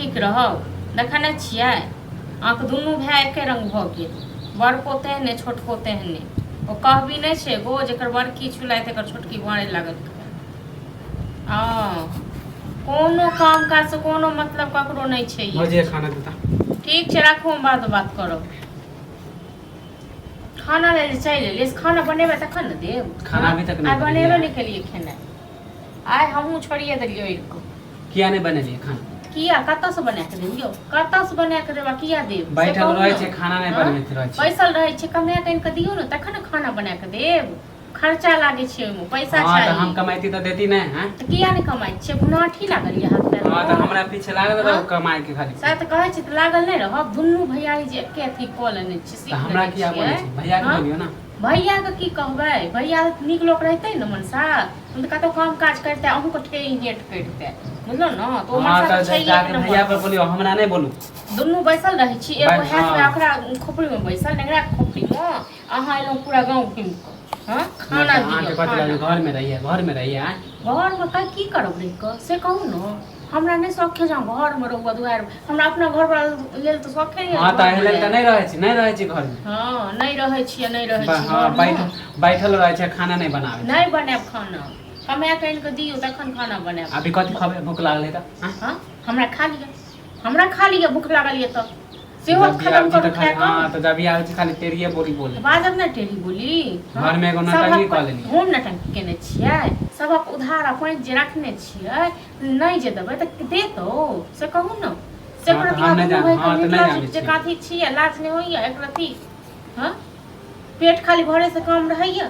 ठीक रहब। देखने छियै आँख दुनू भाय एके रंग भऽ गेल, बड़ पोते ने छोट पोते ने। ओ कहबी नहीं छे गो जेकर बड़की चुलाइत एकर छोटकी बाँड़े लागल। कोनो काम काज से कोनो मतलब ककरो नहीं छे। भौजी खाना देता। ठीक छे राखू, हम बाद बात करब। खाना ले चल ले, खाना बनेबे तखन न देब। खाना अभी तक नहीं बनेबे नहीं केलिए खेनाइ। आइ हमहूँ छोड़िए देलिए इनको। किया नहीं बनेलिए खाना? किया कतऽ से बना के देबियो? कतऽ से बना के देबा? किया देब? बैठल रहे छे खाना नहीं बनबैत रहे छे। बैसल रहे छे, कमे कइन के दियो न तखन न खाना बना के देब। खर्चा लागे छे ओइमे, पैसा चाहिए। हां त हम कमाइती त देती नहीं हैं। त किया नहीं कमाई छे? गुनाठी लागल ये हाथ पैर। हां त हमरा पीछे लागल रहो कमाई के खाली। सर त कहै छी त लागल नहीं रहब। दुनू भैयारी जे एके अथी क लेने छी। त हमरा किया बोलै छी? भैया के बोलियो ना। भैया के की कहबै? भैया नीक लोक रहते न मनसा, हम त कतो काम काज करते, अहू के ठेई गेट करते। बुझलो न? तो मनसा त छैये जाके भैया पर बोलियो, हमरा नहीं बोलू। दुनू बैसल रहे छी, एगो हाथ में अखरा खोपड़ी में बैसल, नेगरा खोपड़ी में अहाँ एलो पूरा गांव घूम के। हां खाना दियो। घर में रहिए, घर में रहिए। घर में का की करब रे क से कहू न। हमरा नहीं शौक जाऊं घर में रहू दुआर। हमरा अपना घर पर लेल तो शौक है। हां त हेले त नहीं रहे छी, नहीं रहे छी घर में। हां नहीं रहे छी, नहीं रहे छी। हां बैठल रहे छी, खाना नहीं बनावे। नहीं बनाब खाना, कमा के इनके दियो तखन खाना बनाब। अभी कथि खाबे? भूख लागल है त? हां हमरा खा लिया, हमरा खा लिया। भूख लागल है त सेहो खत्म कर खा। हां त जब आवे छी खाली टेरिए बोली बोले। बाजब ना टेरी बोली। घर में एगो नटंकी क लेली। हम नटंकी केने छियै? सबक उधार अपन जे रखने छियै, नहीं जे देबै त दे तो से कहू न। से प्रति हम नहीं जाने जे काथी छियै, लाज नहीं होइया एक रति। हां पेट खाली भरे से काम रहैया।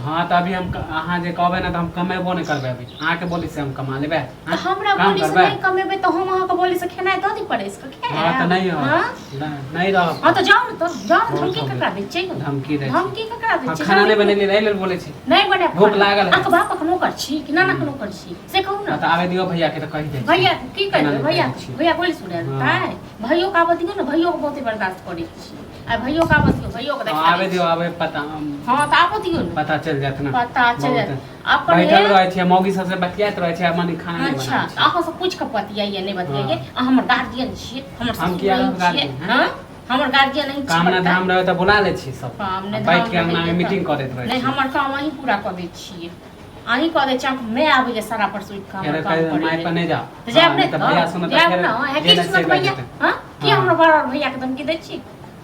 हां त अभी हम अहाँ जे कहबे ना त हम कमेबो नहीं करबे। अभी अहाँ के बोली से हम कमा लेबे। त हमरा बोली से नहीं कमेबे त हम अहाँ के बोली से खेनाइ द दी पड़े इसका खे। हां त नहीं हो। नहीं रह। हां त जाओ न, तो जाओ। धमकी ककरा दै छै? धमकी दै छै। धमकी ककरा दै छै? खाना नहीं बनेली रह लेल बोले छी। नहीं बने। भूख लागल है। अक बाप कनो कर छी कि नाना कनो कर छी से कहू न। त आवे दियो भैया के त कहि दे। भैया की करबे? भैया बोली सुने ताय भैयो का आवे दियो न। भैयो को बहुते बर्दाश्त करै छी। आ भैयो का आवे दियो, भैयो को देखा आवे दियो। आवे पता हां त आवे दियो न, पता चल जात ना। पता चल जात। अपन बैठल रहे छी, मौगी सबसे बतियात रहे छी, माने खाना नहीं अच्छा बना। अहाँ से पूछ के बतियाइए नहीं बतियाइए? हमर गार्जियन छी, हमर हम किया छियै। हां हमर गार्जियन नहीं छी। काम ना धाम रहे त बुला ले छी सब। काम ने बैठ के अंगना में मीटिंग करैत रहे छी। नहीं हमर काम वही पूरा कर दै छियै। अहीं कह दे चाक मैं आबै सारा पर सुई काम करे माय पर नहीं जाओ। त जाब नहीं त भैया सुन त फिर है कि सुनत भैया। हां की हमरा बड़ भैया के धमकी दै छी?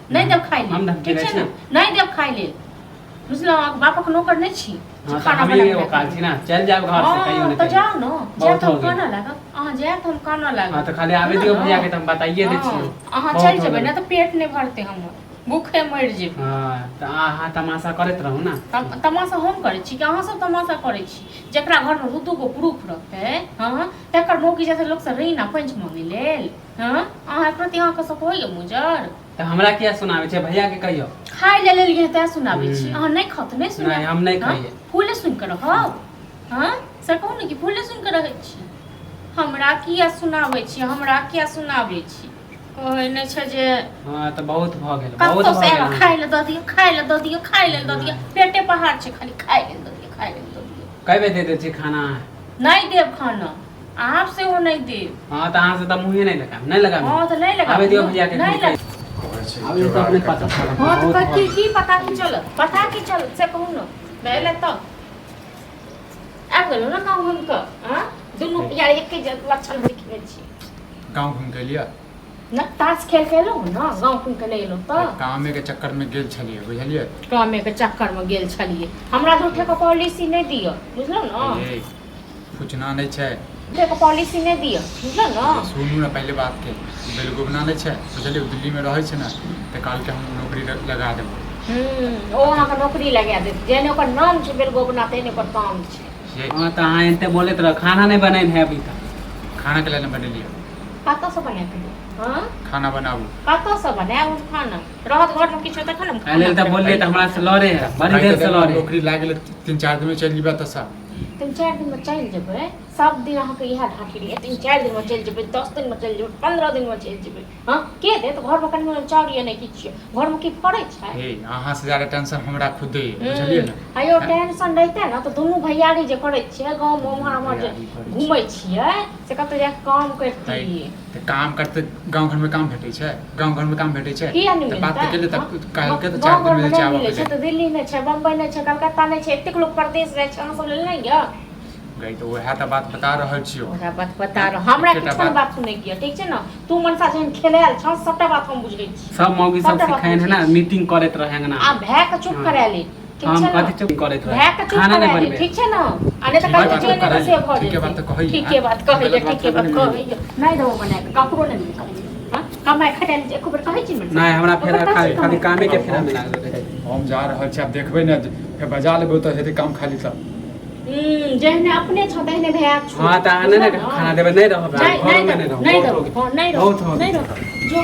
नहीं देब खाइ ले। हम धमकी दै छी? नहीं देब खाइ ले। बुझलो बाप के नौकर नहीं छी। खाना बना के काल छी ना, चल जाब घर से कहियो नहीं। त जाओ न, जाब त खाना लागब। अहाँ जाब त हम खाना लागब। हां त खाली आवे दियो भैया के त हम बताइए दे छी। अहाँ चल जेबै ना त पेट नहीं भरते हमर, भूखे मर जेबै। हां त अहाँ तमाशा करैत रहू ना। तमाशा हम करै छी कि अहाँ सब तमाशा करै छी? जेकरा घर में दू गो पुरुष रहते हां तकर नौकी जैसे लोग से रही ना पंच मांगे लेल। हां अहाँ प्रति अहाँ के सब होइए मुजर। त हमरा किया सुनावे छै? भैया के कहियो खाइ ले लेलिए त सुनाबै छी। अहाँ नहीं खात नहीं सुना? नहीं हम नहीं खाइए। फूले सुन के रहब। हां से कहू न कि फूले सुन के रहै छी। हमरा किया सुनाबै छी? हमरा किया सुनाबै छी? कहै नै छै जे हां त बहुत भ गेल, बहुत बहुत भ गेल। खाइ ले द दियो, खाइ ले द दियो, खाइ ले द दियो। पेटे पहाड़ छै खाली खाइ ले द दियो, खाइ ले द दियो। कई बे दे दे छी खाना? नहीं देव खाना आप से वो नहीं देव। हां त अहाँ से त मुंहे नहीं लगा, नहीं लगा। हां त नहीं लगा। आवे दियो भैया के। नहीं लगा। अभी तो अपने पता चला। हां त की पता की चल? पता की चल से कहू न। बेले त आ गेलो ना गांव घूम के। हां दुनु यार एक के लक्षण देखने छी। गांव घूम के लिया न ताश खेल के लो ना, गांव घूम के ले लो त काम के चक्कर में गेल छलिए, बुझलिए? काम के चक्कर में गेल छलिए। हमरा दूठे के पॉलिसी नहीं दियो, बुझलो ना? ए पूछना नहीं छै। दूठे के पॉलिसी नहीं दियो, बुझलो ना? सुनू ना पहले बात के। बेलगो बना ले छै, बुझलिए? दिल्ली में रहै छै ना त काल के हम नौकरी लगा देब। ओ अहाँ के नौकरी लगा दे। जेने ओकर नाम छै बेलगो बनाते ने ओकर काम छै। हां त अहाँ एते बोलत रह। खाना नहीं बनैन है अभी तक। खाना के लिए न बनेलिए। कत से बना के? हां खाना बनाबू। कत से बनाबू खाना? रहत घर में किछो तखन हम पहले त बोलिए त हमरा से लड़े है, बड़ी देर से लड़े। नौकरी लाग गेल 3-4 दिन में चल जेबा त सब। 3-4 दिन में चल जेबै सब दिन अहाँ के इहा ढाकी रही 3-4 दिन में चल जेबै 10 दिन में चल जेबै 15 दिन में चल जेबै हां के दे तो घर में कनी चाउर ये नहीं किछ घर में की पड़ै छै हे अहाँ से ज्यादा टेंशन हमरा खुदे बुझलिए ना आयो टेंशन रहते ना तो दोनों भैयारी जे करै छियै गांव में हमर जे घुमै छियै से कत जा काम करती त काम करते गांव घर में काम भेटै छै गांव घर में काम भेटै छै त बात के लिए त काल के त 4 दिन में चावल छै त दिल्ली में छै बम्बई में छै कलकत्ता में छै एतेक लोग प्रदेश रहे छै अहाँ सब ले नहीं गया गई तो वह त बात बता रहल छियो ओरा बात बता रह हमरा किछन बात सुनै किया ठीक छै ना तू मनसा जहन खेलायल छ सबटा बात हम बुझै छी सब मौगी सब सिखाइन है ना मीटिंग करैत रहे ना आ भै के चुप करा ले हम कथि चुप करैत रहे भै के चुप करा ले ठीक छै ना आने त कहि जे ने से भ ठीक है बात तो कहि ठीक है बात कहि ठीक है बात कहि नहीं दो बना के ककरो नहीं कहि हां कमाई खटाल जे एको बेर कहै छी नहीं हमरा फेरा खाली कामे के फेरा में लागल रहे हम जा रहल छी अब देखबै ना फेर बजा लेबै त हेतै काम खाली सब जहने अपने छ तहने भै हां त आने ने खाना देबै नहीं रहब घर में नहीं रहब नहीं रहो नहीं रहो जो